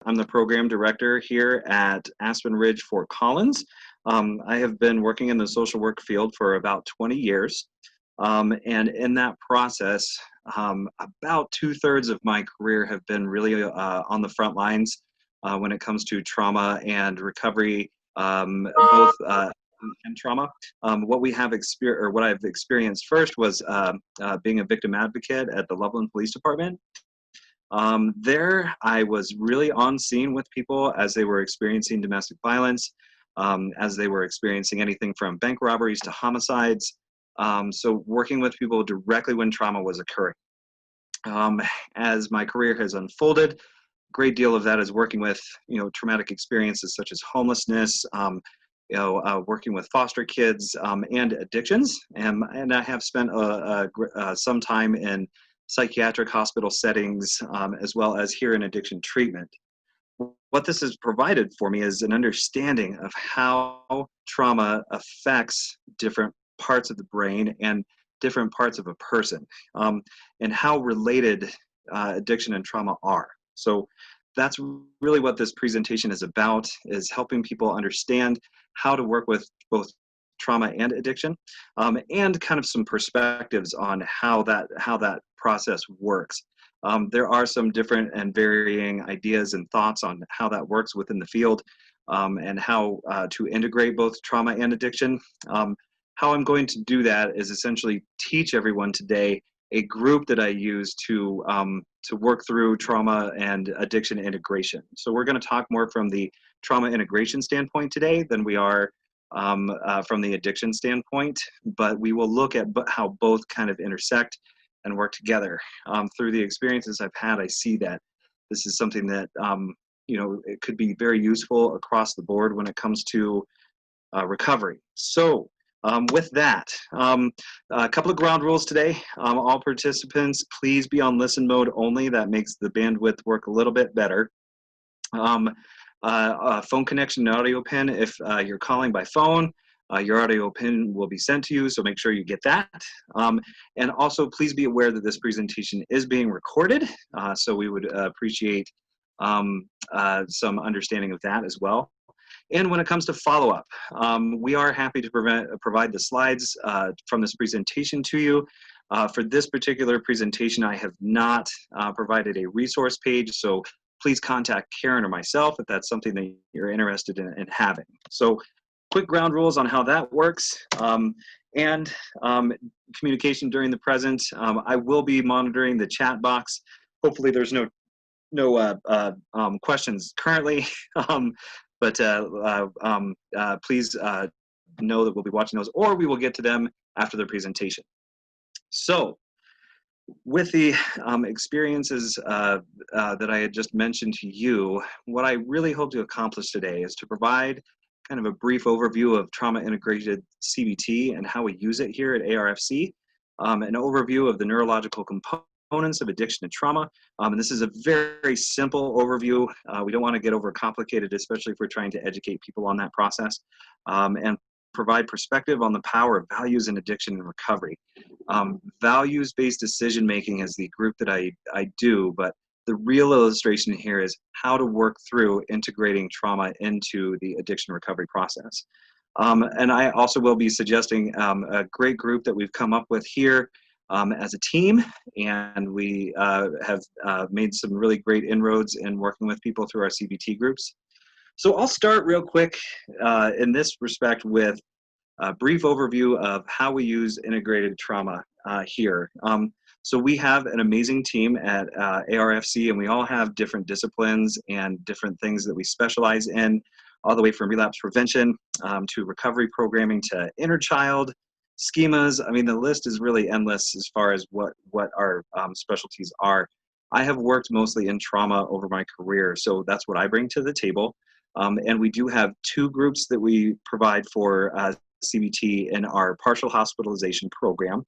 I'm the program director here at AspenRidge Fort Collins. I have been working in the social work field for about 20 years. And in that process, about 2/3 of my career have been really on the front lines when it comes to trauma and recovery, both and trauma. What we have or what I've experienced first was being a victim advocate at the Loveland Police Department. There, I was really on scene with people as they were experiencing domestic violence, as they were experiencing anything from bank robberies to homicides. So working with people directly when trauma was occurring. As my career has unfolded, a great deal of that is working with, traumatic experiences such as homelessness, working with foster kids and addictions. And I have spent some time in psychiatric hospital settings, as well as here in addiction treatment. What this has provided for me is an understanding of how trauma affects different parts of the brain and different parts of a person, and how related addiction and trauma are. So that's really what this presentation is about, is helping people understand how to work with both trauma and addiction, and kind of some perspectives on how that process works. There are some different and varying ideas and thoughts on how that works within the field, and how to integrate both trauma and addiction. How I'm going to do that is essentially teach everyone today a group that I use to work through trauma and addiction integration. So we're going to talk more from the trauma integration standpoint today than we are from the addiction standpoint, but we will look at how both kind of intersect and work together. Through the experiences I've had, I see that this is something that it could be very useful across the board when it comes to recovery. So with that, a couple of ground rules today. All participants, please be on listen mode only. That makes the bandwidth work a little bit better. Phone connection and audio pin. If you're calling by phone, your audio pin will be sent to you, so make sure you get that. And also, please be aware that this presentation is being recorded, so we would appreciate some understanding of that as well. And when it comes to follow-up, we are happy to provide the slides from this presentation to you. For this particular presentation, I have not provided a resource page, so please contact Karen or myself if that's something that you're interested in having. So quick ground rules on how that works, and communication during the present. I will be monitoring the chat box. Hopefully there's no questions currently, but please know that we'll be watching those, or we will get to them after the presentation. So with the experiences that I had just mentioned to you, what I really hope to accomplish today is to provide kind of a brief overview of trauma-integrated CBT and how we use it here at ARFC, an overview of the neurological components of addiction and trauma. And this is a very simple overview. We don't want to get overcomplicated, especially if we're trying to educate people on that process, and provide perspective on the power of values in addiction and recovery. Values-based decision-making is the group that I do, but the real illustration here is how to work through integrating trauma into the addiction recovery process. And I also will be suggesting a great group that we've come up with here as a team, and we have made some really great inroads in working with people through our CBT groups. So I'll start real quick in this respect with a brief overview of how we use integrated trauma here. So we have an amazing team at ARFC, and we all have different disciplines and different things that we specialize in, all the way from relapse prevention to recovery programming to inner child schemas. I mean, the list is really endless as far as what our specialties are. I have worked mostly in trauma over my career, so that's what I bring to the table. And we do have two groups that we provide for CBT in our partial hospitalization program,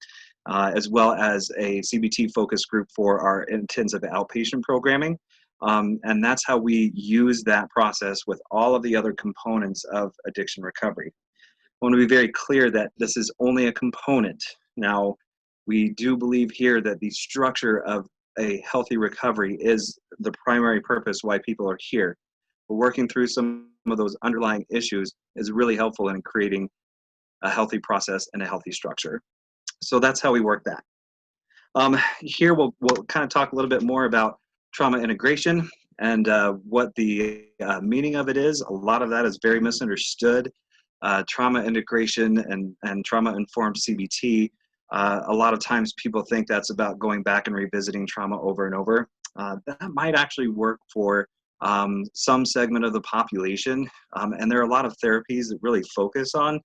as well as a CBT focus group for our intensive outpatient programming. And that's how we use that process with all of the other components of addiction recovery. I want to be very clear that this is only a component. Now, we do believe here that the structure of a healthy recovery is the primary purpose why people are here. But working through some of those underlying issues is really helpful in creating a healthy process and a healthy structure. So that's how we work that. Here we'll kind of talk a little bit more about trauma integration and what the meaning of it is. A lot of that is very misunderstood. Trauma integration and trauma-informed CBT, a lot of times people think that's about going back and revisiting trauma over and over. That might actually work for some segment of the population, and there are a lot of therapies that really focus on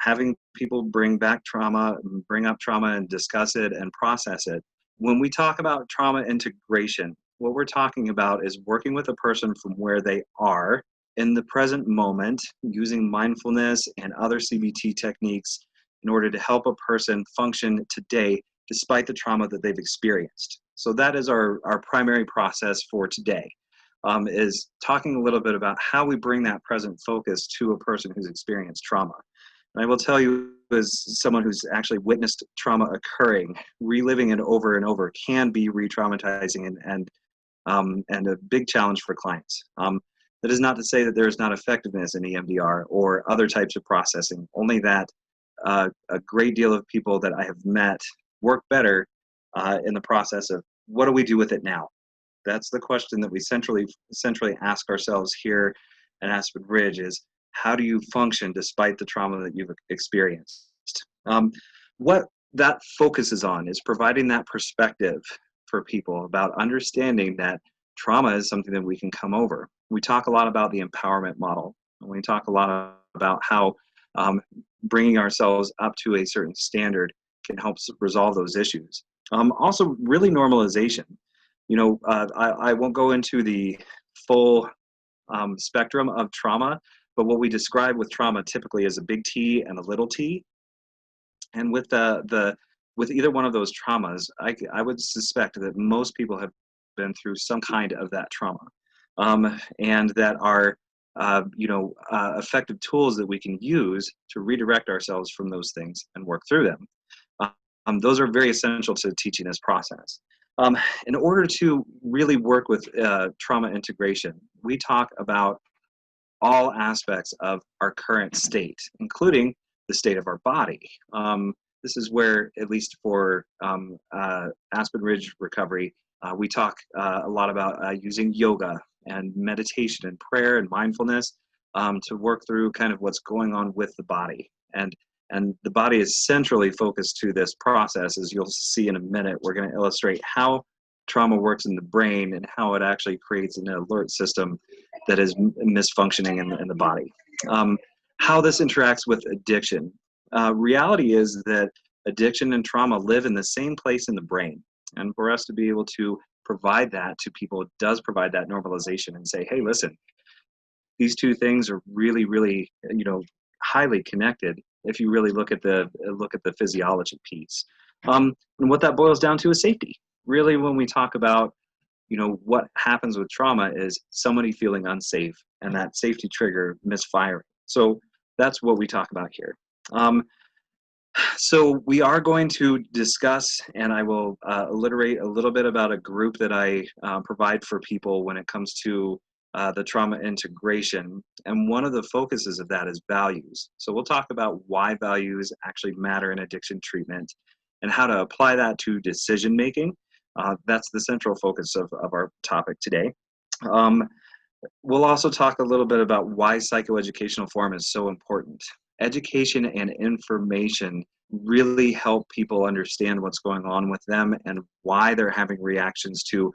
having people bring back trauma, bring up trauma and discuss it and process it. When we talk about trauma integration, what we're talking about is working with a person from where they are in the present moment, using mindfulness and other CBT techniques in order to help a person function today despite the trauma that they've experienced. So that is our primary process for today, is talking a little bit about how we bring that present focus to a person who's experienced trauma. And I will tell you, as someone who's actually witnessed trauma occurring, reliving it over and over can be re-traumatizing and a big challenge for clients. That is not to say that there is not effectiveness in EMDR or other types of processing, only that a great deal of people that I have met work better in the process of what do we do with it now? That's the question that we centrally ask ourselves here at AspenRidge is, how do you function despite the trauma that you've experienced? What that focuses on is providing that perspective for people about understanding that trauma is something that we can come over. We talk a lot about the empowerment model, and we talk a lot about how bringing ourselves up to a certain standard can help resolve those issues. Also, really normalization. You know, I won't go into the full spectrum of trauma, but what we describe with trauma typically is a big T and a little t. And with with either one of those traumas, I would suspect that most people have been through some kind of that trauma, and that are effective tools that we can use to redirect ourselves from those things and work through them. Those are very essential to teaching this process. In order to really work with trauma integration, we talk about all aspects of our current state, including the state of our body. This is where, at least for AspenRidge recovery, we talk a lot about using yoga and meditation and prayer and mindfulness to work through kind of what's going on with the body. And the body is centrally focused to this process. As you'll see in a minute, we're going to illustrate how trauma works in the brain and how it actually creates an alert system that is misfunctioning in the body. How this interacts with addiction. Reality is that addiction and trauma live in the same place in the brain. And for us to be able to provide that to people, it does provide that normalization and say, hey, listen, these two things are really, really, highly connected if you really look at the physiology piece. And what that boils down to is safety. Really, when we talk about what happens with trauma is somebody feeling unsafe and that safety trigger misfiring. So that's what we talk about here. So we are going to discuss, and I will alliterate a little bit about a group that I provide for people when it comes to the trauma integration. And one of the focuses of that is values. So we'll talk about why values actually matter in addiction treatment and how to apply that to decision making. That's the central focus of our topic today. We'll also talk a little bit about why psychoeducational form is so important. Education and information really help people understand what's going on with them and why they're having reactions to,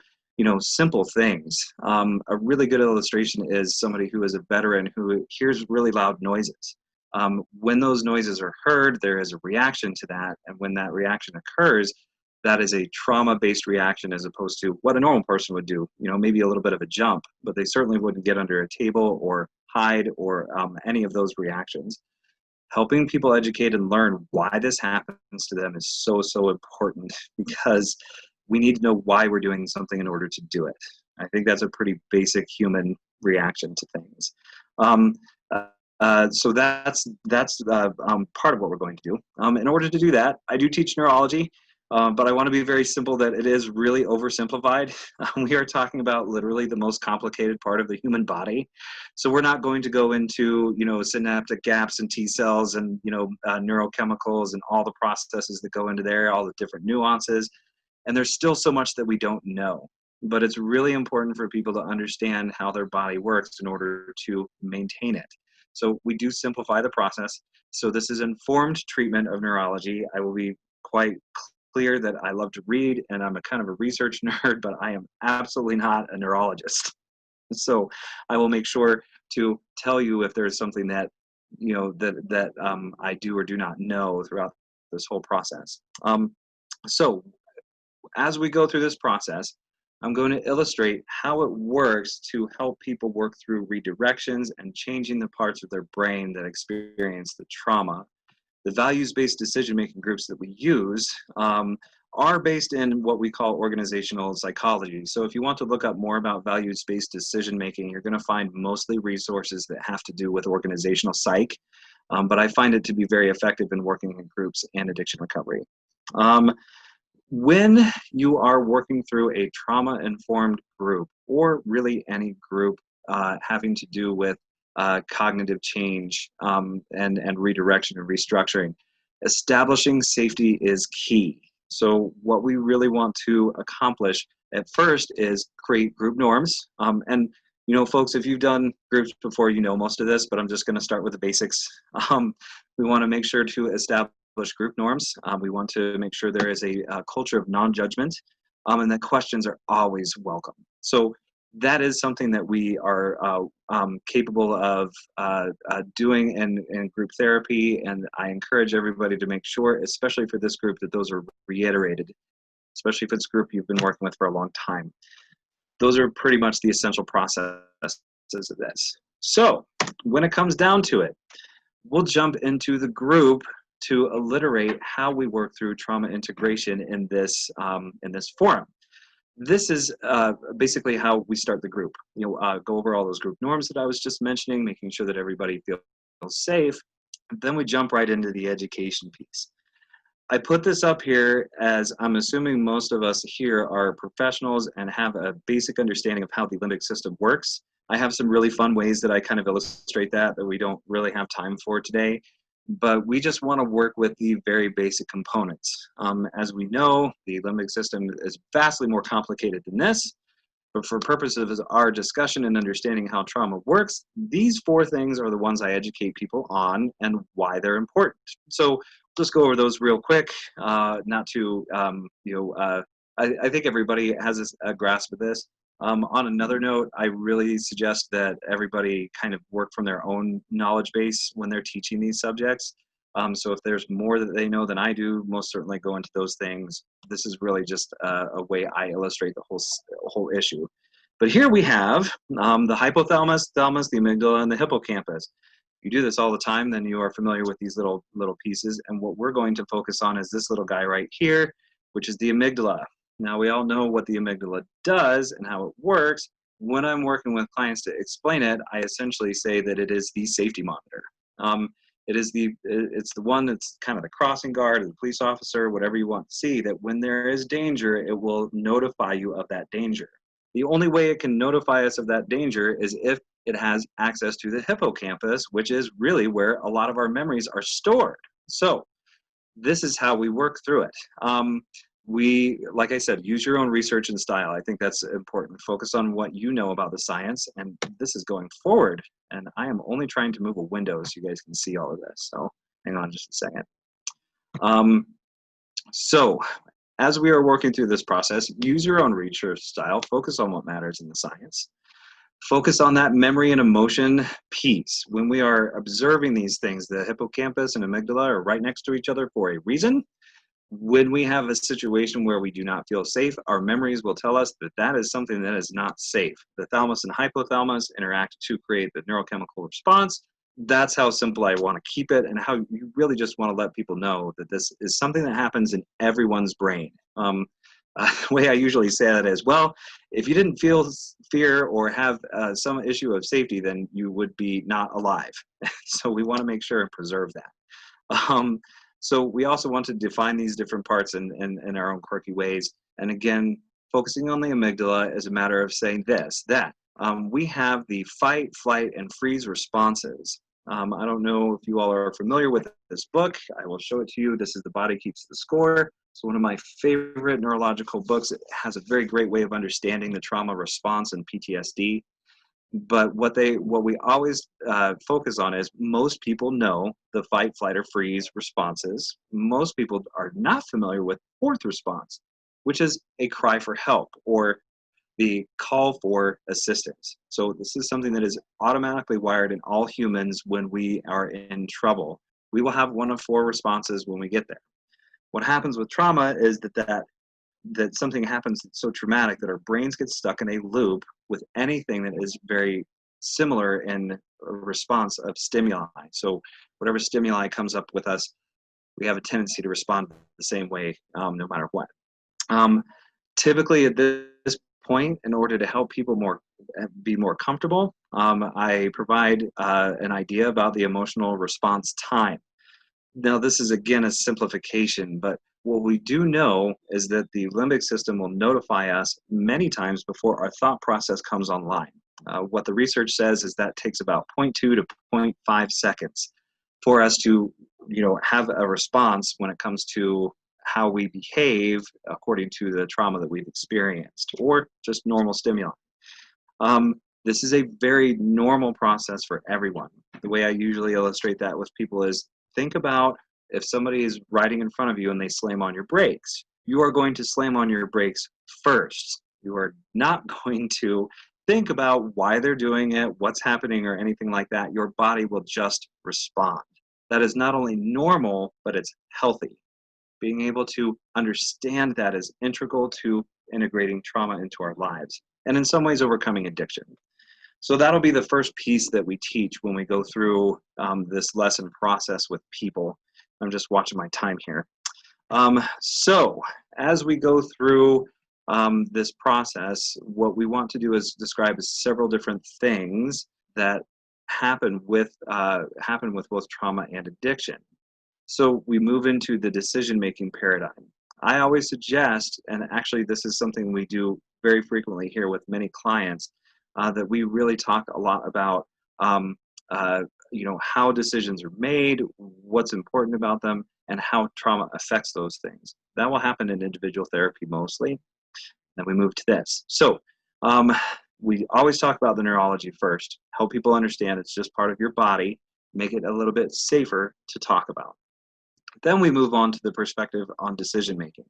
simple things. A really good illustration is somebody who is a veteran who hears really loud noises. When those noises are heard, there is a reaction to that. And when that reaction occurs, that is a trauma-based reaction as opposed to what a normal person would do, maybe a little bit of a jump, but they certainly wouldn't get under a table or hide or any of those reactions. Helping people educate and learn why this happens to them is so, so important because we need to know why we're doing something in order to do it. I think that's a pretty basic human reaction to things. So that's part of what we're going to do. In order to do that, I do teach neurology. But I want to be very simple that it is really oversimplified. We are talking about literally the most complicated part of the human body. So we're not going to go into, synaptic gaps and T cells and, neurochemicals and all the processes that go into there, all the different nuances. And there's still so much that we don't know. But it's really important for people to understand how their body works in order to maintain it. So we do simplify the process. So this is informed treatment of neurology. I will be quite clear that I love to read and I'm a kind of a research nerd, but I am absolutely not a neurologist. So I will make sure to tell you if there's something that, I do or do not know throughout this whole process. So as we go through this process, I'm going to illustrate how it works to help people work through redirections and changing the parts of their brain that experience the trauma. The values-based decision-making groups that we use are based in what we call organizational psychology. So if you want to look up more about values-based decision-making, you're going to find mostly resources that have to do with organizational psych, but I find it to be very effective in working in groups and addiction recovery. When you are working through a trauma-informed group, or really any group having to do with cognitive change and redirection and restructuring, establishing safety is key. So what we really want to accomplish at first is create group norms. And folks, if you've done groups before, you know most of this, but I'm just going to start with the basics. We want to make sure to establish group norms. We want to make sure there is a culture of non-judgment, and that questions are always welcome. So that is something that we are capable of doing in group therapy, and I encourage everybody to make sure, especially for this group, that those are reiterated, especially if it's a group you've been working with for a long time. Those are pretty much the essential processes of this. So when it comes down to it, we'll jump into the group to alliterate how we work through trauma integration in this forum. This is basically how we start the group. Go over all those group norms that I was just mentioning, making sure that everybody feels safe. Then we jump right into the education piece. I put this up here as I'm assuming most of us here are professionals and have a basic understanding of how the limbic system works. I have some really fun ways that I kind of illustrate that we don't really have time for today. But we just want to work with the very basic components. As we know, the limbic system is vastly more complicated than this, but for purposes of our discussion and understanding how trauma works, these 4 things are the ones I educate people on and why they're important. So just go over those real quick, I think everybody has a grasp of this. On another note, I really suggest that everybody kind of work from their own knowledge base when they're teaching these subjects. So if there's more that they know than I do, most certainly go into those things. This is really just a way I illustrate the whole issue. But here we have the hypothalamus, thalamus, the amygdala, and the hippocampus. If you do this all the time, then you are familiar with these little pieces. And what we're going to focus on is this little guy right here, which is the amygdala. Now, we all know what the amygdala does and how it works. When I'm working with clients to explain it, I essentially say that it is the safety monitor. It's the one that's kind of the crossing guard, or the police officer, whatever you want to see, that when there is danger, it will notify you of that danger. The only way it can notify us of that danger is if it has access to the hippocampus, which is really where a lot of our memories are stored. So this is how we work through it. We, like I said, use your own research and style. I think that's important. Focus on what you know about the science, and this is going forward. And I am only trying to move a window so you guys can see all of this. So hang on just a second. So as we are working through this process, use your own research style. Focus on what matters in the science. Focus on that memory and emotion piece. When we are observing these things, the hippocampus and amygdala are right next to each other for a reason. When we have a situation where we do not feel safe, our memories will tell us that that is something that is not safe. The thalamus and hypothalamus interact to create the neurochemical response. That's how simple I want to keep it, and how you really just want to let people know that this is something that happens in everyone's brain. The way I usually say that is, well, if you didn't feel fear or have some issue of safety, then you would be not alive. So we want to make sure and preserve that. So we also want to define these different parts in our own quirky ways. And again, focusing on the amygdala is a matter of saying this, that. We have the fight, flight, and freeze responses. I don't know if you all are familiar with this book. I will show it to you. This is The Body Keeps the Score. It's one of my favorite neurological books. It has a very great way of understanding the trauma response and PTSD. But what we always focus on is most people know the fight, flight, or freeze responses. Most people are not familiar with fourth response, which is a cry for help or the call for assistance. So this is something that is automatically wired in all humans when we are in trouble. We will have one of four responses when we get there. What happens with trauma is that something happens that's so traumatic that our brains get stuck in a loop with anything that is very similar in response of stimuli. So whatever stimuli comes up with us, we have a tendency to respond the same way no matter what. Typically at this point, in order to help people be more comfortable, I provide an idea about the emotional response time. Now, this is again a simplification, but what we do know is that the limbic system will notify us many times before our thought process comes online. What the research says is that takes about 0.2 to 0.5 seconds for us to, have a response when it comes to how we behave according to the trauma that we've experienced or just normal stimuli. This is a very normal process for everyone. The way I usually illustrate that with people is think about if somebody is riding in front of you and they slam on your brakes. You are going to slam on your brakes first. You are not going to think about why they're doing it, what's happening, or anything like that. Your body will just respond. That is not only normal, but it's healthy. Being able to understand that is integral to integrating trauma into our lives and in some ways overcoming addiction. So that'll be the first piece that we teach when we go through this lesson process with people. I'm just watching my time here. So as we go through this process, what we want to do is describe several different things that happen with both trauma and addiction. So we move into the decision-making paradigm. I always suggest, and actually this is something we do very frequently here with many clients, that we really talk a lot about how decisions are made, what's important about them, and how trauma affects those things. That will happen in individual therapy mostly. Then we move to this. So we always talk about the neurology first, help people understand it's just part of your body, make it a little bit safer to talk about. Then we move on to the perspective on decision making.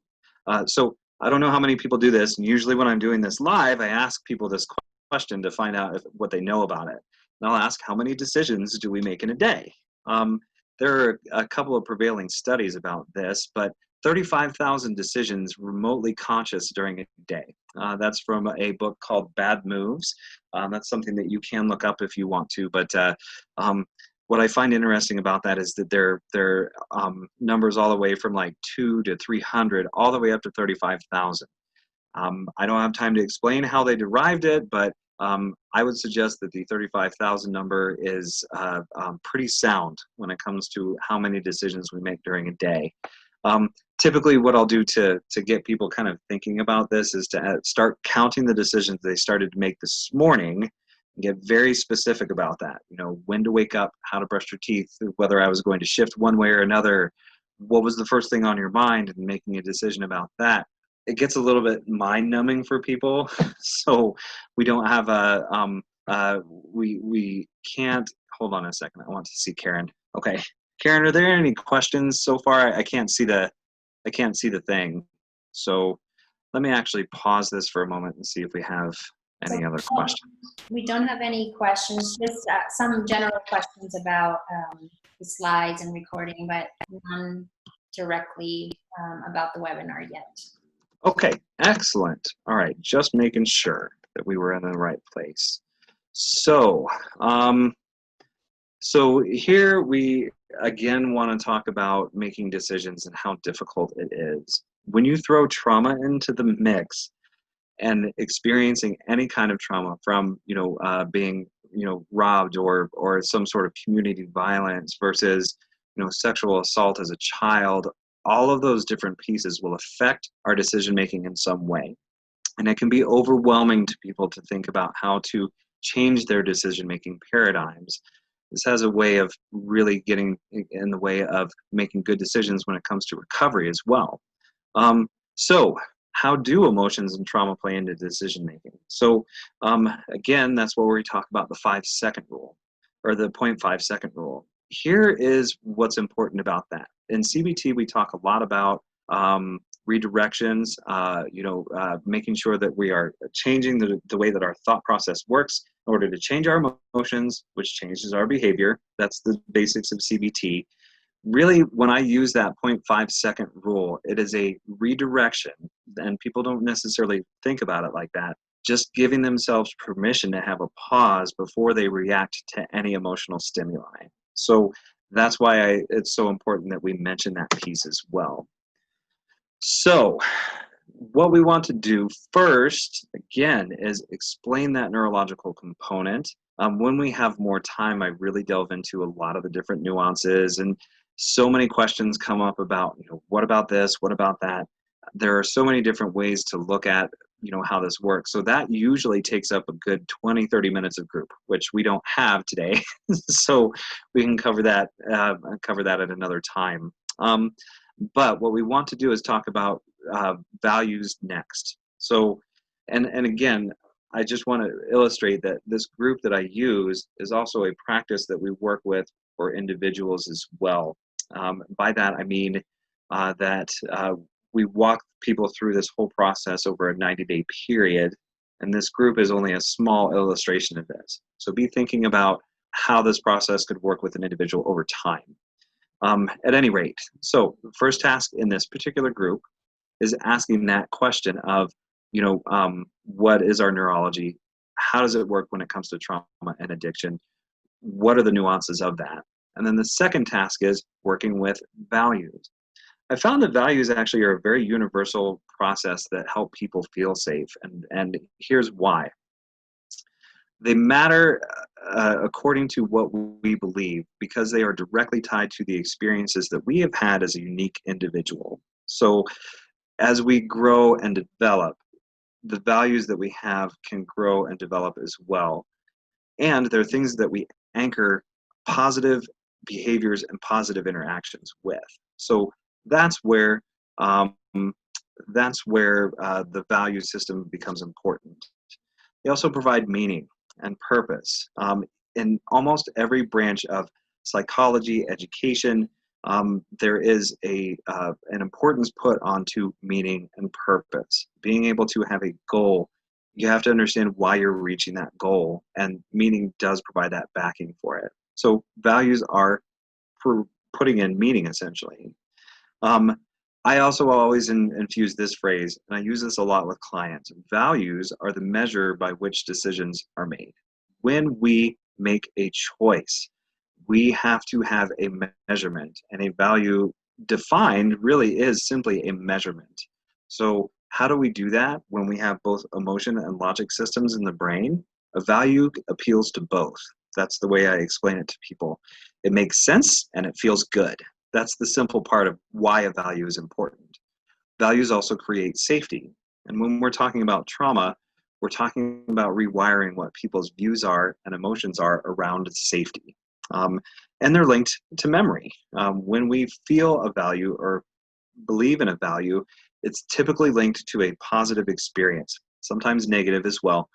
So I don't know how many people do this, and usually when I'm doing this live, I ask people this question to find out what they know about it. And I'll ask, how many decisions do we make in a day? There are a couple of prevailing studies about this, but 35,000 decisions remotely conscious during a day. That's from a book called Bad Moves. That's something that you can look up if you want to, but what I find interesting about that is that their numbers all the way from like 2 to 300, all the way up to 35,000. I don't have time to explain how they derived it, but I would suggest that the 35,000 number is pretty sound when it comes to how many decisions we make during a day. Typically what I'll do to get people kind of thinking about this is to start counting the decisions they started to make this morning and get very specific about that. When to wake up, how to brush your teeth, whether I was going to shift one way or another, what was the first thing on your mind, and making a decision about that. It gets a little bit mind-numbing for people, so we don't have we can't, hold on a second, I want to see Karen. Okay, Karen, are there any questions so far? I can't see the thing, so let me actually pause this for a moment and see if we have any other questions. We don't have any questions, just some general questions about the slides and recording, but none directly about the webinar yet. Okay, excellent. All right, just making sure that we were in the right place. So, so here we again want to talk about making decisions and how difficult it is. When you throw trauma into the mix and experiencing any kind of trauma from, being, robbed or some sort of community violence versus sexual assault as a child, all of those different pieces will affect our decision making in some way. And it can be overwhelming to people to think about how to change their decision making paradigms. This has a way of really getting in the way of making good decisions when it comes to recovery as well. So, how do emotions and trauma play into decision making? So, again, that's where we talk about the 5-second rule, or the 0.5-second rule. Here is what's important about that. In CBT, we talk a lot about redirections, making sure that we are changing the way that our thought process works in order to change our emotions, which changes our behavior. That's the basics of CBT. Really, when I use that 0.5-second rule, it is a redirection, and people don't necessarily think about it like that. Just giving themselves permission to have a pause before they react to any emotional stimuli. So that's why it's so important that we mention that piece as well. So what we want to do first, again, is explain that neurological component. When we have more time, I really delve into a lot of the different nuances, and so many questions come up about, what about this? What about that? There are so many different ways to look at, how this works. So that usually takes up a good 20, 30 minutes of group, which we don't have today. So we can cover that at another time. But what we want to do is talk about values next. So, and again, I just want to illustrate that this group that I use is also a practice that we work with for individuals as well. By that, I mean that we walk people through this whole process over a 90-day period, and this group is only a small illustration of this. So be thinking about how this process could work with an individual over time. At any rate, so the first task in this particular group is asking that question of, what is our neurology? How does it work when it comes to trauma and addiction? What are the nuances of that? And then the second task is working with values. I found that values actually are a very universal process that help people feel safe, and here's why. They matter according to what we believe, because they are directly tied to the experiences that we have had as a unique individual. So as we grow and develop, the values that we have can grow and develop as well. And there are things that we anchor positive behaviors and positive interactions with. So that's where the value system becomes important. They also provide meaning and purpose. In almost every branch of psychology, education, there is an importance put onto meaning and purpose. Being able to have a goal, you have to understand why you're reaching that goal, and meaning does provide that backing for it. So values are for putting in meaning, essentially. I also always infuse this phrase, and I use this a lot with clients. Values are the measure by which decisions are made. When we make a choice, we have to have a measurement, and a value defined really is simply a measurement. So how do we do that when we have both emotion and logic systems in the brain? A value appeals to both. That's the way I explain it to people. It makes sense and it feels good. That's the simple part of why a value is important. Values also create safety. And when we're talking about trauma, we're talking about rewiring what people's views are and emotions are around safety. And they're linked to memory. When we feel a value or believe in a value, it's typically linked to a positive experience, sometimes negative as well,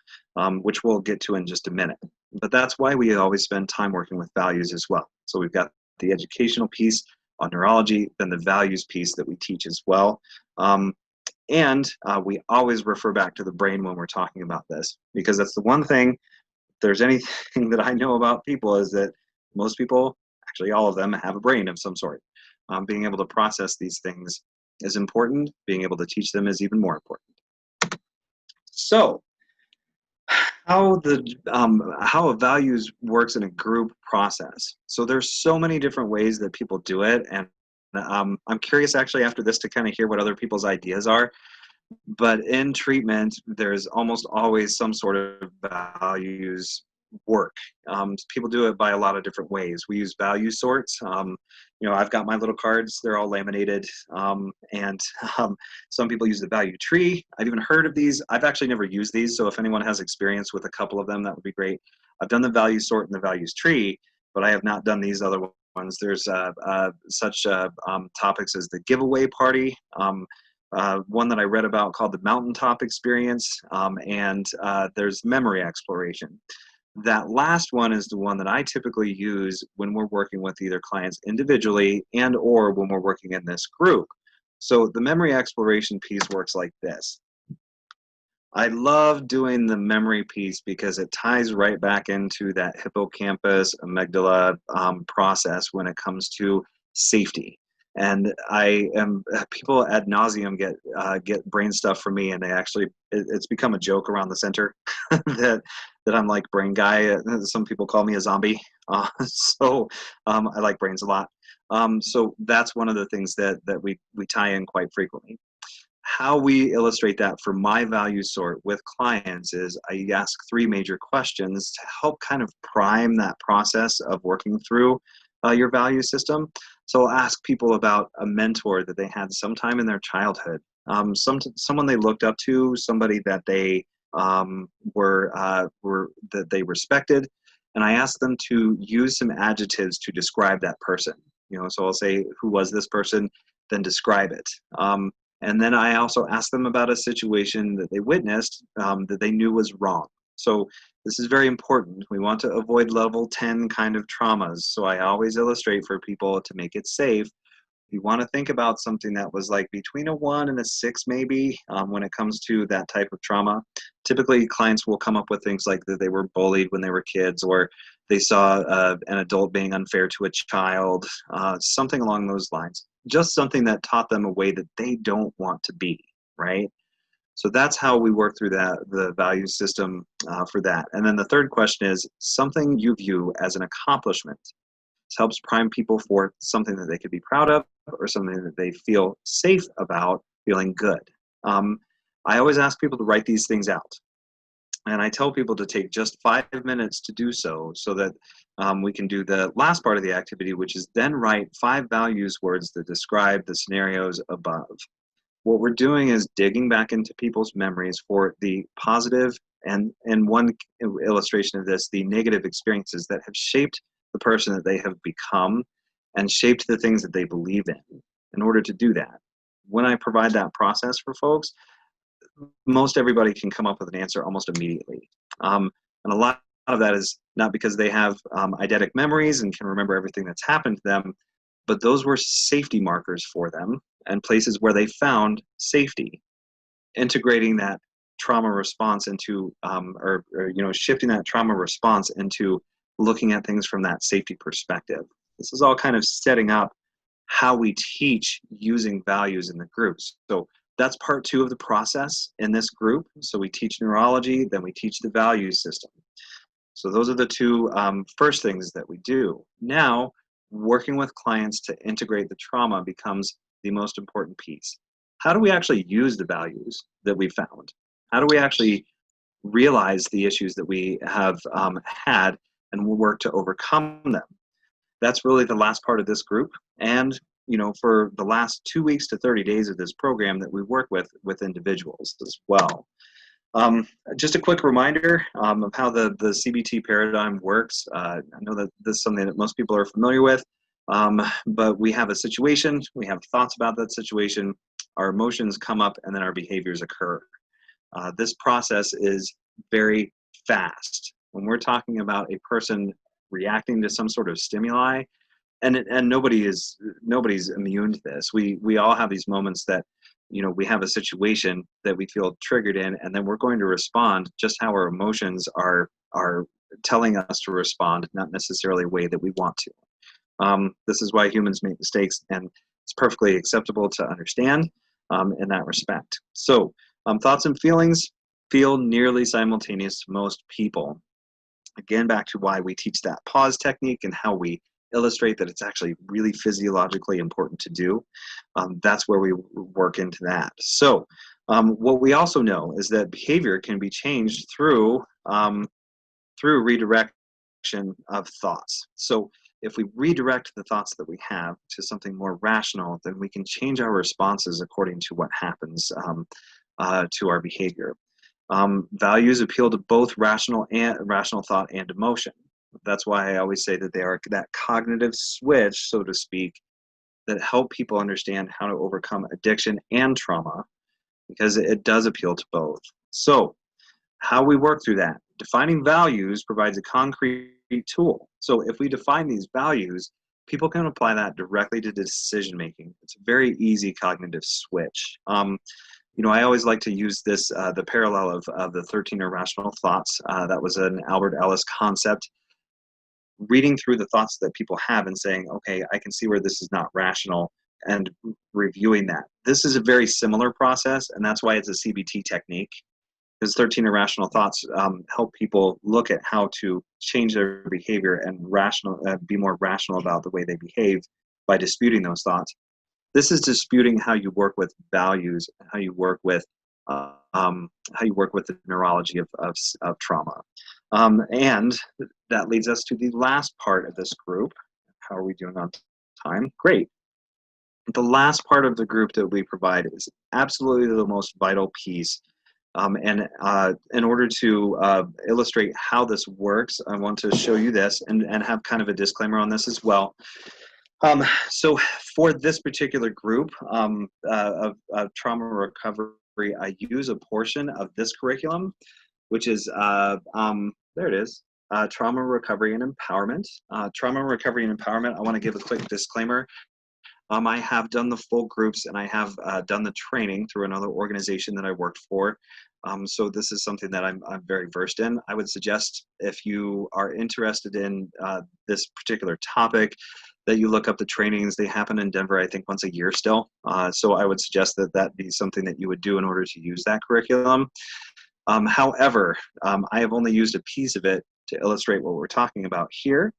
which we'll get to in just a minute. But that's why we always spend time working with values as well. So we've got the educational piece on neurology, then the values piece that we teach as well. And we always refer back to the brain when we're talking about this, because that's the one thing, if there's anything that I know about people, is that most people, actually all of them, have a brain of some sort. Being able to process these things is important. Being able to teach them is even more important. So how a values works in a group process. So there's so many different ways that people do it, and I'm curious actually after this to kind of hear what other people's ideas are. But in treatment, there's almost always some sort of values work. People do it by a lot of different ways. We use value sorts. I've got my little cards, they're all laminated. And some people use the value tree. I've even heard of these. I've actually never used these. So if anyone has experience with a couple of them, that would be great. I've done the value sort and the values tree, but I have not done these other ones. There's such topics as the giveaway party, one that I read about called the mountaintop experience, and there's memory exploration. That last one is the one that I typically use when we're working with either clients individually and or when we're working in this group. So the memory exploration piece works like this. I love doing the memory piece because it ties right back into that hippocampus amygdala process when it comes to safety. And people ad nauseum get brain stuff from me, and it's become a joke around the center that I'm like brain guy. Some people call me a zombie. So I like brains a lot. So that's one of the things that we tie in quite frequently. How we illustrate that for my value sort with clients is I ask 3 major questions to help kind of prime that process of working through your value system. So I'll ask people about a mentor that they had sometime in their childhood, someone they looked up to, somebody that they that they respected, and I ask them to use some adjectives to describe that person. So I'll say, who was this person? Then describe it. And then I also ask them about a situation that they witnessed that they knew was wrong. So this is very important. We want to avoid level 10 kind of traumas. So I always illustrate for people to make it safe. You want to think about something that was like between a 1 and a 6 maybe when it comes to that type of trauma. Typically, clients will come up with things like that they were bullied when they were kids, or they saw an adult being unfair to a child, something along those lines. Just something that taught them a way that they don't want to be, right? So that's how we work through the value system for that. And then the third question is something you view as an accomplishment. This helps prime people for something that they could be proud of or something that they feel safe about, feeling good. I always ask people to write these things out. And I tell people to take just 5 minutes to do so that we can do the last part of the activity, which is then write 5 values words that describe the scenarios above. What we're doing is digging back into people's memories for the positive and one illustration of this, the negative experiences that have shaped the person that they have become and shaped the things that they believe in order to do that. When I provide that process for folks, most everybody can come up with an answer almost immediately. And a lot of that is not because they have eidetic memories and can remember everything that's happened to them, but those were safety markers for them and places where they found safety. Integrating that trauma response into, shifting that trauma response into looking at things from that safety perspective. This is all kind of setting up how we teach using values in the groups. So that's part 2 of the process in this group. So we teach neurology, then we teach the value system. So those are the 2 first things that we do. Now, working with clients to integrate the trauma becomes the most important piece. How do we actually use the values that we found? How do we actually realize the issues that we have had and we'll work to overcome them? That's really the last part of this group. And for the last 2 weeks to 30 days of this program that we work with individuals as well. Just a quick reminder of how the CBT paradigm works. I know that this is something that most people are familiar with, but we have a situation, we have thoughts about that situation, our emotions come up, and then our behaviors occur. This process is very fast. When we're talking about a person reacting to some sort of stimuli, and nobody's immune to this. We all have these moments that we have a situation that we feel triggered in, and then we're going to respond just how our emotions are telling us to respond, not necessarily a way that we want to. This is why humans make mistakes, and it's perfectly acceptable to understand in that respect. So thoughts and feelings feel nearly simultaneous to most people. Again, back to why we teach that pause technique and how we illustrate that it's actually really physiologically important to do. That's where we work into that. So what we also know is that behavior can be changed through through redirection of thoughts. So if we redirect the thoughts that we have to something more rational, then we can change our responses according to what happens to our behavior. Values appeal to both rational thought and emotion. That's why I always say that they are that cognitive switch, so to speak, that help people understand how to overcome addiction and trauma, because it does appeal to both. So how we work through that. Defining values provides a concrete tool. So if we define these values, people can apply that directly to decision making. It's a very easy cognitive switch. I always like to use this, the parallel of the 13 irrational thoughts. That was an Albert Ellis concept. Reading through the thoughts that people have and saying, okay, I can see where this is not rational, and reviewing that. This is a very similar process, and that's why it's a CBT technique. Because 13 irrational thoughts help people look at how to change their behavior and be more rational about the way they behave by disputing those thoughts. This is disputing how you work with values, how you work with the neurology of trauma. And that leads us to the last part of this group. How are we doing on time? Great. The last part of the group that we provide is absolutely the most vital piece. And in order to illustrate how this works, I want to show you this and have kind of a disclaimer on this as well. So for this particular group of trauma recovery, I use a portion of this curriculum, which is, there it is, trauma recovery and empowerment. Trauma recovery and empowerment, I want to give a quick disclaimer. I have done the full groups, and I have done the training through another organization that I worked for. So this is something that I'm very versed in. I would suggest, if you are interested in this particular topic, that you look up the trainings. They happen in Denver, I think, once a year still. So I would suggest that that be something that you would do in order to use that curriculum. However, I have only used a piece of it to illustrate what we're talking about here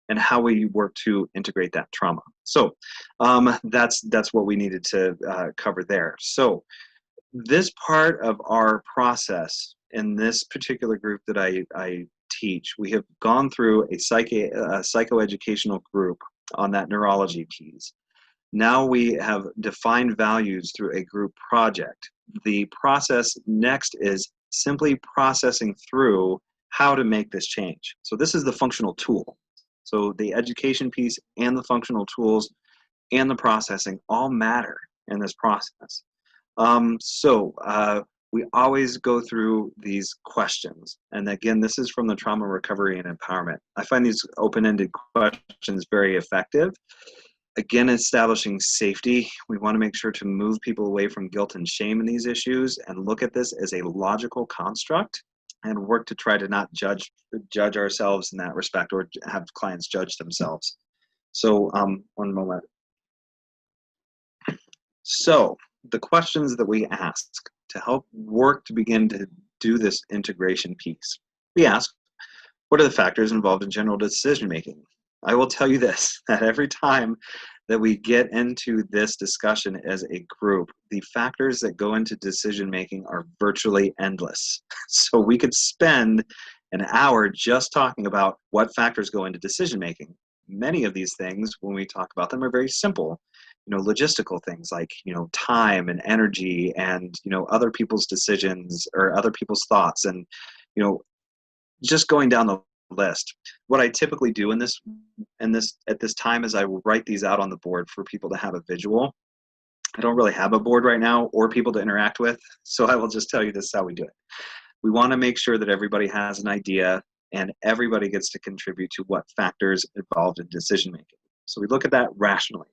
and how we work to integrate that trauma. So that's what we needed to cover there. So this part of our process in this particular group that I teach, we have gone through a psychoeducational group on that neurology piece. Now we have defined values through a group project. The process next is simply processing through how to make this change. So this is the functional tool. So the education piece and the functional tools and the processing all matter in this process. We always go through these questions. And again, this is from the trauma recovery and empowerment. I find these open-ended questions very effective. Again, establishing safety. We want to make sure to move people away from guilt and shame in these issues and look at this as a logical construct and work to try to not judge ourselves in that respect or have clients judge themselves. So one moment. So the questions that we ask to help work to begin to do this integration piece. We ask, what are the factors involved in general decision making? I will tell you this, that every time that we get into this discussion as a group, the factors that go into decision making are virtually endless. So we could spend an hour just talking about what factors go into decision making. Many of these things, when we talk about them, are very simple. Logistical things like, time and energy and, other people's decisions or other people's thoughts and, just going down the list. What I typically do at this time is I will write these out on the board for people to have a visual. I don't really have a board right now or people to interact with, so I will just tell you this is how we do it. We want to make sure that everybody has an idea and everybody gets to contribute to what factors involved in decision making. So we look at that rationally.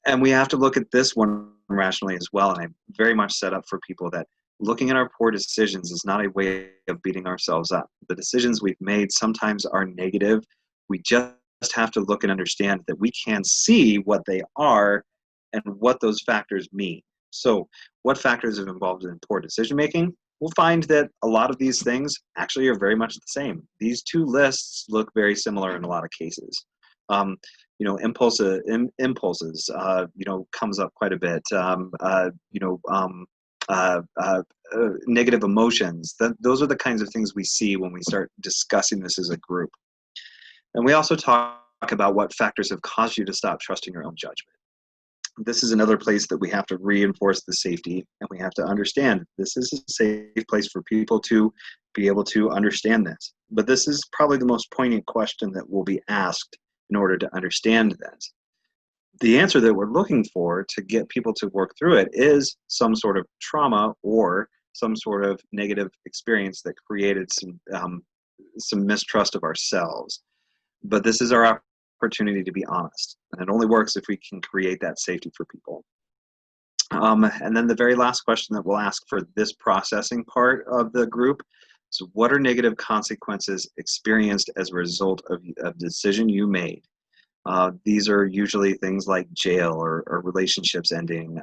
And we have to look at this one rationally as well. And I'm very much set up for people that looking at our poor decisions is not a way of beating ourselves up. The decisions we've made sometimes are negative. We just have to look and understand that we can see what they are and what those factors mean. So what factors are involved in poor decision making? We'll find that a lot of these things actually are very much the same. These two lists look very similar in a lot of cases. Impulses, comes up quite a bit. negative emotions. Those are the kinds of things we see when we start discussing this as a group. And we also talk about what factors have caused you to stop trusting your own judgment. This is another place that we have to reinforce the safety, and we have to understand this is a safe place for people to be able to understand this. But this is probably the most poignant question that will be asked in order to understand this. The answer that we're looking for to get people to work through it is some sort of trauma or some sort of negative experience that created some mistrust of ourselves. But this is our opportunity to be honest, and it only works if we can create that safety for people. And then the very last question that we'll ask for this processing part of the group is, what are negative consequences experienced as a result of a decision you made? These are usually things like jail or relationships ending,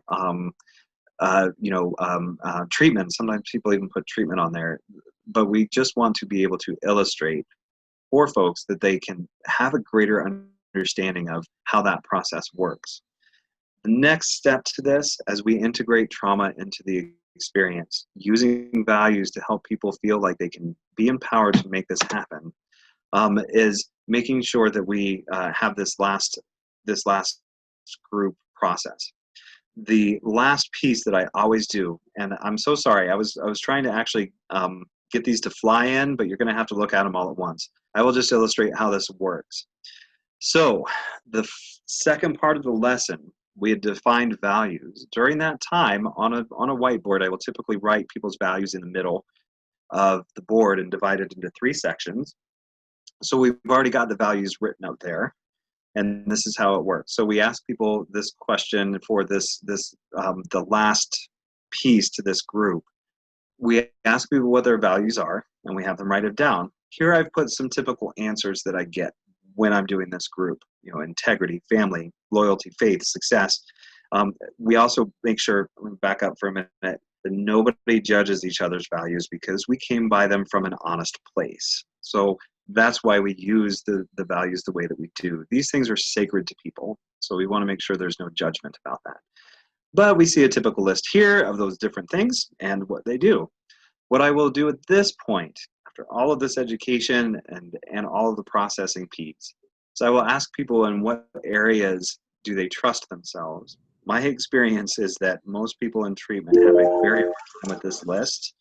treatment. Sometimes people even put treatment on there, but we just want to be able to illustrate for folks that they can have a greater understanding of how that process works. The next step to this, as we integrate trauma into the experience, using values to help people feel like they can be empowered to make this happen, is making sure that we have this last group process. The last piece that I always do, and I'm so sorry, I was trying to actually get these to fly in, but you're going to have to look at them all at once. I will just illustrate how this works. So the second part of the lesson, we had defined values. During that time, on a whiteboard, I will typically write people's values in the middle of the board and divide it into 3 sections. So we've already got the values written out there, and this is how it works. So we ask people this question for the last piece to this group. We ask people what their values are, and we have them write it down. Here I've put some typical answers that I get when I'm doing this group. Integrity, family, loyalty, faith, success. We also make sure, back up for a minute, that nobody judges each other's values because we came by them from an honest place. So that's why we use the values the way that we do. These things are sacred to people, so we want to make sure there's no judgment about that. But we see a typical list here of those different things and what they do. What I will do at this point, after all of this education and all of the processing piece, so I will ask people, in what areas do they trust themselves? My experience is that most people in treatment have a very hard time with this list.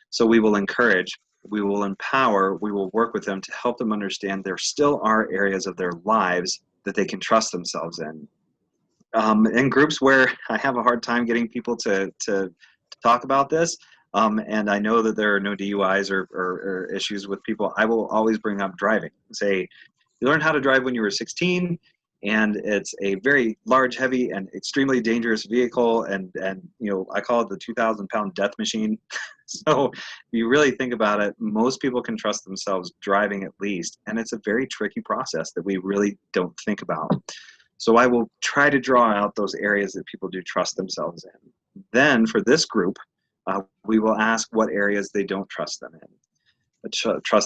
So we will encourage, we will empower, we will work with them to help them understand there still are areas of their lives that they can trust themselves in. In groups where I have a hard time getting people to talk about this, and I know that there are no DUIs or issues with people, I will always bring up driving and say, you learned how to drive when you were 16, and it's a very large, heavy, and extremely dangerous vehicle, and I call it the 2,000-pound death machine. So if you really think about it, most people can trust themselves driving at least, and it's a very tricky process that we really don't think about. So I will try to draw out those areas that people do trust themselves in. Then for this group, we will ask what areas they don't trust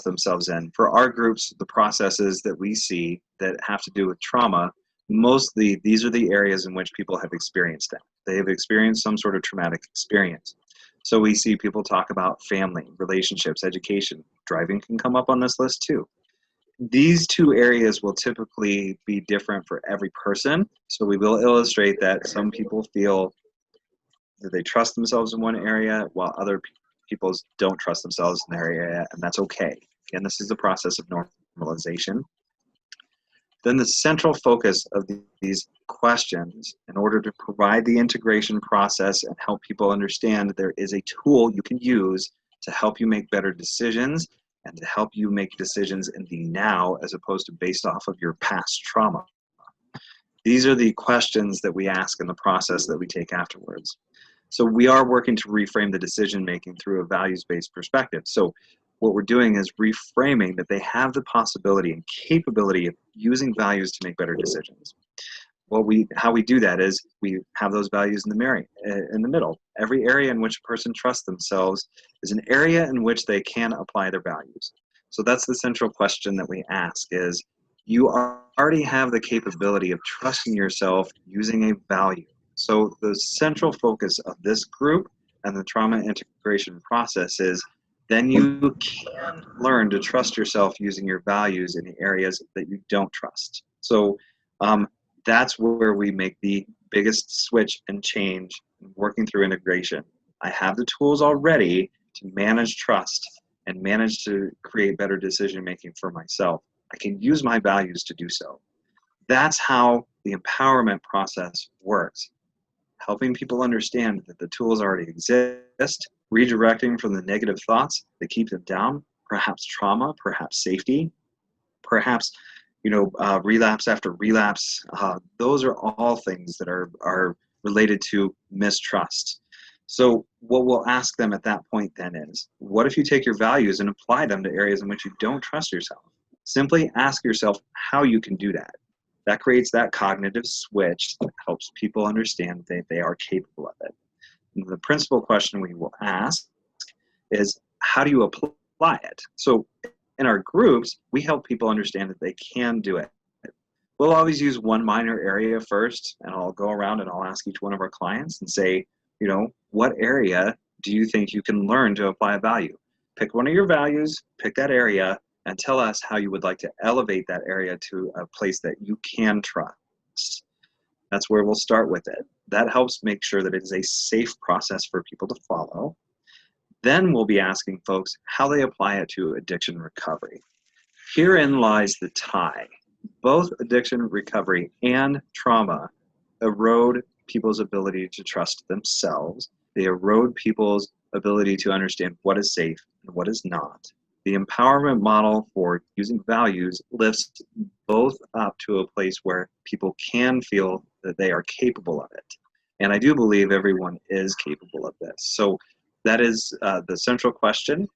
themselves in. For our groups, the processes that we see that have to do with trauma, mostly these are the areas in which people have experienced it. They have experienced some sort of traumatic experience. So we see people talk about family, relationships, education. Driving can come up on this list too. These 2 areas will typically be different for every person. So we will illustrate that some people feel that they trust themselves in one area while other people don't trust themselves in their area, and that's okay. Again, this is the process of normalization. Then the central focus of these questions, in order to provide the integration process and help people understand there is a tool you can use to help you make better decisions and to help you make decisions in the now as opposed to based off of your past trauma. These are the questions that we ask in the process that we take afterwards. So we are working to reframe the decision-making through a values-based perspective. So what we're doing is reframing that they have the possibility and capability of using values to make better decisions. How we do that is we have those values in the middle. Every area in which a person trusts themselves is an area in which they can apply their values. So that's the central question that we ask is, you already have the capability of trusting yourself using a value. So the central focus of this group and the trauma integration process is then you can learn to trust yourself using your values in the areas that you don't trust. So that's where we make the biggest switch and change working through integration. I have the tools already to manage trust and manage to create better decision making for myself. I can use my values to do so. That's how the empowerment process works. Helping people understand that the tools already exist, redirecting from the negative thoughts that keep them down, perhaps trauma, perhaps safety, perhaps relapse after relapse. Those are all things that are related to mistrust. So what we'll ask them at that point then is, what if you take your values and apply them to areas in which you don't trust yourself? Simply ask yourself how you can do that. That creates that cognitive switch that helps people understand that they are capable of it. And the principal question we will ask is, how do you apply it? So in our groups, we help people understand that they can do it. We'll always use one minor area first, and I'll go around and I'll ask each one of our clients and say, what area do you think you can learn to apply a value? Pick one of your values, pick that area, and tell us how you would like to elevate that area to a place that you can trust. That's where we'll start with it. That helps make sure that it is a safe process for people to follow. Then we'll be asking folks how they apply it to addiction recovery. Herein lies the tie. Both addiction recovery and trauma erode people's ability to trust themselves. They erode people's ability to understand what is safe and what is not. The empowerment model for using values lifts both up to a place where people can feel that they are capable of it. And I do believe everyone is capable of this. So that is the central question.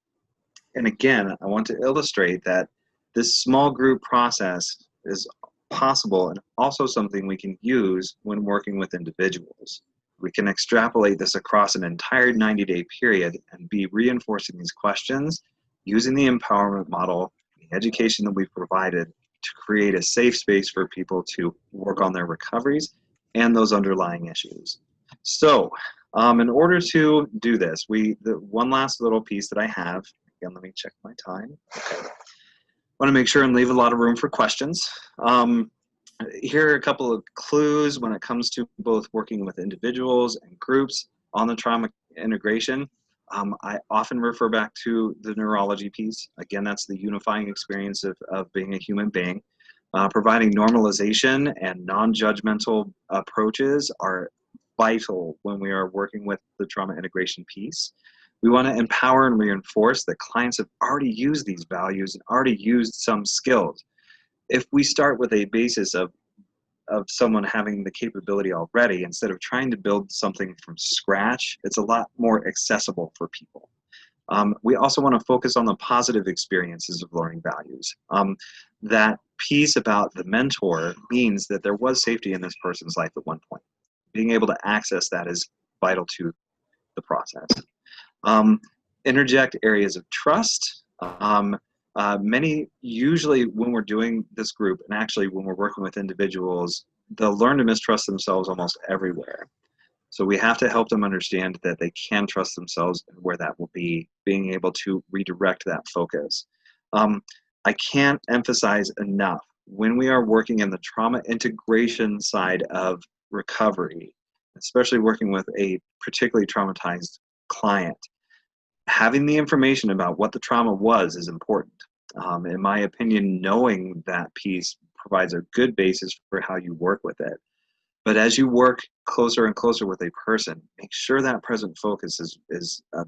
And again, I want to illustrate that this small group process is possible and also something we can use when working with individuals. We can extrapolate this across an entire 90-day period and be reinforcing these questions using the empowerment model, the education that we've provided to create a safe space for people to work on their recoveries and those underlying issues. So in order to do this, the one last little piece that I have, again, let me check my time. Okay. I want to make sure and leave a lot of room for questions. Here are a couple of clues when it comes to both working with individuals and groups on the trauma integration. I often refer back to the neurology piece. Again, that's the unifying experience of being a human being. Providing normalization and non-judgmental approaches are vital when we are working with the trauma integration piece. We want to empower and reinforce that clients have already used these values and already used some skills. If we start with a basis of someone having the capability already, instead of trying to build something from scratch, it's a lot more accessible for people. We also want to focus on the positive experiences of learning values. That piece about the mentor means that there was safety in this person's life at one point. Being able to access that is vital to the process. Interject areas of trust. Usually when we're doing this group, and actually when we're working with individuals, they'll learn to mistrust themselves almost everywhere. So we have to help them understand that they can trust themselves and where that will be, being able to redirect that focus. I can't emphasize enough, when we are working in the trauma integration side of recovery, especially working with a particularly traumatized client, having the information about what the trauma was is important. In my opinion, knowing that piece provides a good basis for how you work with it. But as you work closer and closer with a person, make sure that present focus is a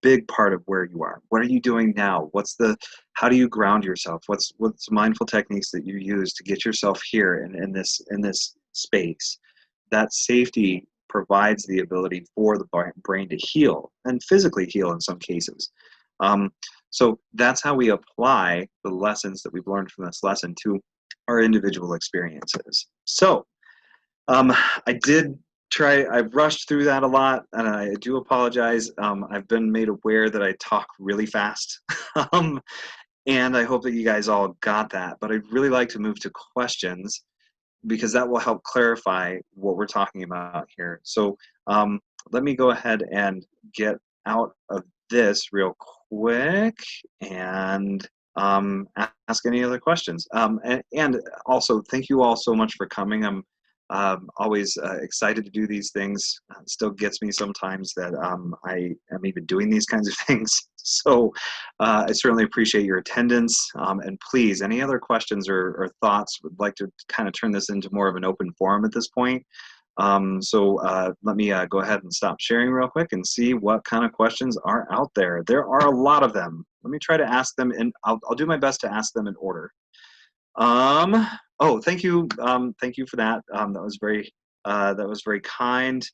big part of where you are. What are you doing now? How do you ground yourself? What's mindful techniques that you use to get yourself here in this space? That safety provides the ability for the brain to heal and physically heal in some cases. So that's how we apply the lessons that we've learned from this lesson to our individual experiences. So I rushed through that a lot, and I do apologize. I've been made aware that I talk really fast, and I hope that you guys all got that. But I'd really like to move to questions, because that will help clarify what we're talking about here. So let me go ahead and get out of this real quick and ask any other questions. And also, thank you all so much for coming. I'm always excited to do these things. It still gets me sometimes that I am even doing these kinds of things. So I certainly appreciate your attendance. And please, any other questions or thoughts, would like to kind of turn this into more of an open forum at this point. Let me go ahead and stop sharing real quick and see what kind of questions are out there. There are a lot of them. Let me try to ask them, and I'll do my best to ask them in order. Oh, thank you. Thank you for that. That was very kind.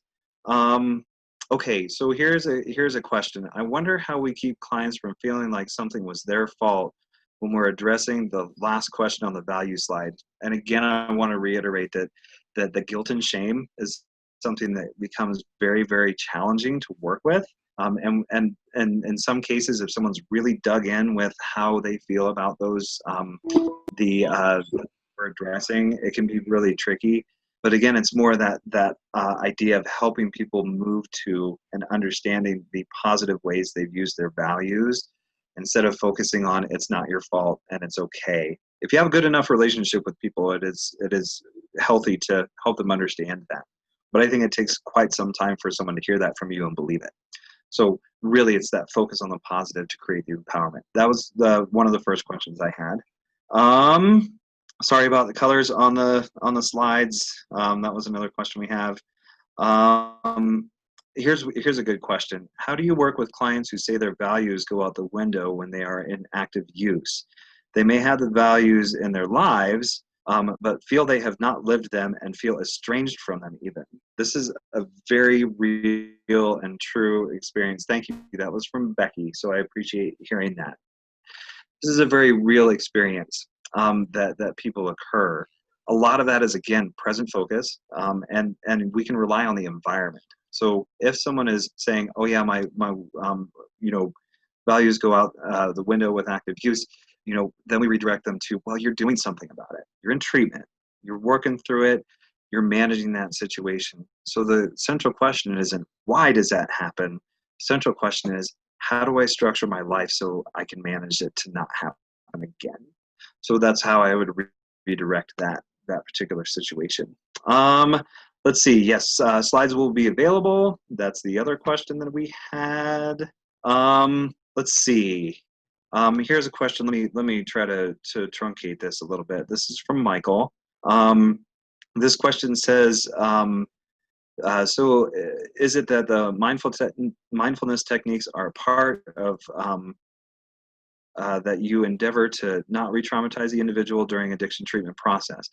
Okay, so here's a question. I wonder how we keep clients from feeling like something was their fault when we're addressing the last question on the value slide. And again, I want to reiterate that the guilt and shame is something that becomes very, very challenging to work with. And in some cases, if someone's really dug in with how they feel about those, we're addressing, it can be really tricky. But again, it's more that idea of helping people move to and understanding the positive ways they've used their values instead of focusing on it's not your fault and it's okay. If you have a good enough relationship with people, it is healthy to help them understand that. But I think it takes quite some time for someone to hear that from you and believe it. So really, it's that focus on the positive to create the empowerment. That was one of the first questions I had. Sorry about the colors on the slides. That was another question we have. Here's a good question. How do you work with clients who say their values go out the window when they are in active use? They may have the values in their lives, but feel they have not lived them and feel estranged from them even. This is a very real and true experience. Thank you. That was from Becky, so I appreciate hearing that. This is a very real experience that people occur. A lot of that is, again, present focus, and we can rely on the environment. So if someone is saying, oh yeah, my values go out the window with active use, then we redirect them to, well, you're doing something about it. You're in treatment. You're working through it. You're managing that situation. So the central question isn't, why does that happen? The central question is, how do I structure my life so I can manage it to not happen again? So that's how I would redirect that particular situation. Let's see. Yes, slides will be available. That's the other question that we had. Let's see. Here's a question. Let me try to truncate this a little bit. This is from Michael. This question says, so is it that the mindfulness techniques are a part of that you endeavor to not re-traumatize the individual during addiction treatment process?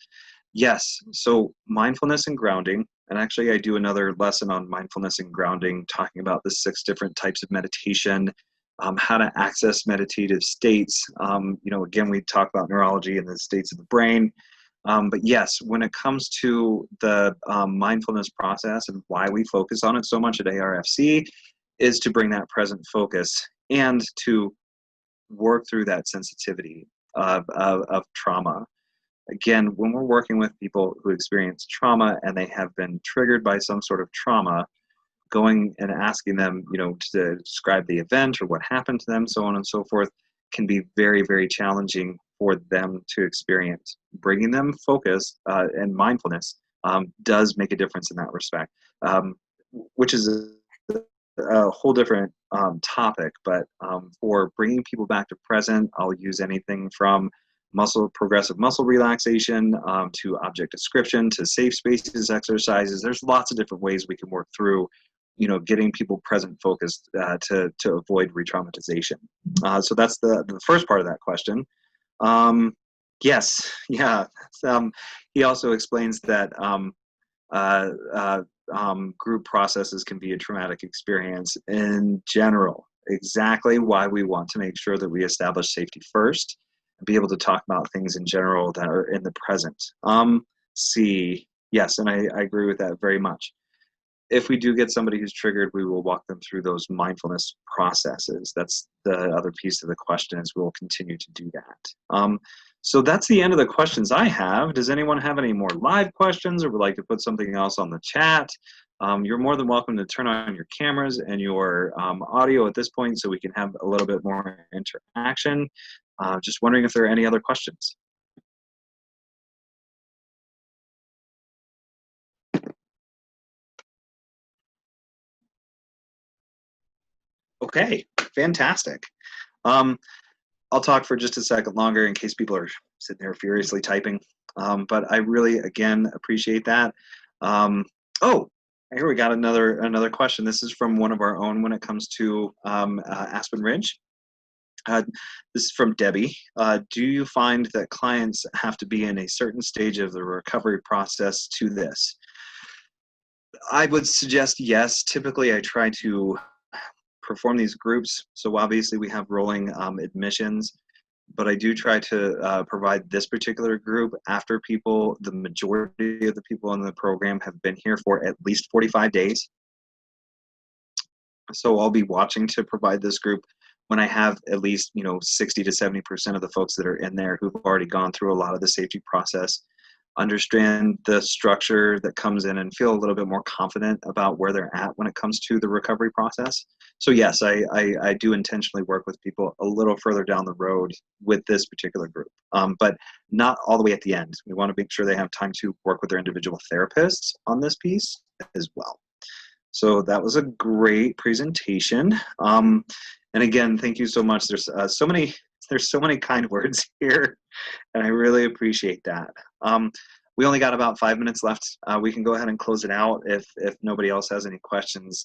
Yes. So mindfulness and grounding, and actually I do another lesson on mindfulness and grounding, talking about the 6 different types of meditation, how to access meditative states. Again, we talk about neurology and the states of the brain. But yes, when it comes to the mindfulness process and why we focus on it so much at ARFC is to bring that present focus and to work through that sensitivity of trauma. Again, when we're working with people who experience trauma and they have been triggered by some sort of trauma, going and asking them, to describe the event or what happened to them, so on and so forth, can be very, very challenging for them to experience. Bringing them focus and mindfulness does make a difference in that respect, which is a whole different topic. But for bringing people back to present, I'll use anything from progressive muscle relaxation to object description to safe spaces exercises. There's lots of different ways we can work through getting people present focused to avoid re-traumatization. So that's the first part of that question. Yes, yeah. He also explains that group processes can be a traumatic experience in general. Exactly why we want to make sure that we establish safety first and be able to talk about things in general that are in the present. Yes, and I agree with that very much. If we do get somebody who's triggered, we will walk them through those mindfulness processes. That's the other piece of the question, is we'll continue to do that. So that's the end of the questions I have. Does anyone have any more live questions or would like to put something else on the chat? you're more than welcome to turn on your cameras and your audio at this point so we can have a little bit more interaction. Just wondering if there are any other questions. Okay, fantastic. I'll talk for just a second longer in case people are sitting there furiously typing. But I really, again, appreciate that. Oh, here we got another question. This is from one of our own when it comes to AspenRidge. This is from Debbie. Do you find that clients have to be in a certain stage of the recovery process to this? I would suggest yes. Typically, I try to perform these groups. So obviously we have rolling admissions, but I do try to provide this particular group after the majority of the people in the program have been here for at least 45 days. So I'll be watching to provide this group when I have at least 60 to 70% of the folks that are in there who've already gone through a lot of the safety process, understand the structure that comes in, and feel a little bit more confident about where they're at when it comes to the recovery process. So yes, I do intentionally work with people a little further down the road with this particular group, but not all the way at the end. We want to make sure they have time to work with their individual therapists on this piece as well. So that was a great presentation. And again, thank you so much. There's so many kind words here, and I really appreciate that. We only got about 5 minutes left. We can go ahead and close it out if nobody else has any questions.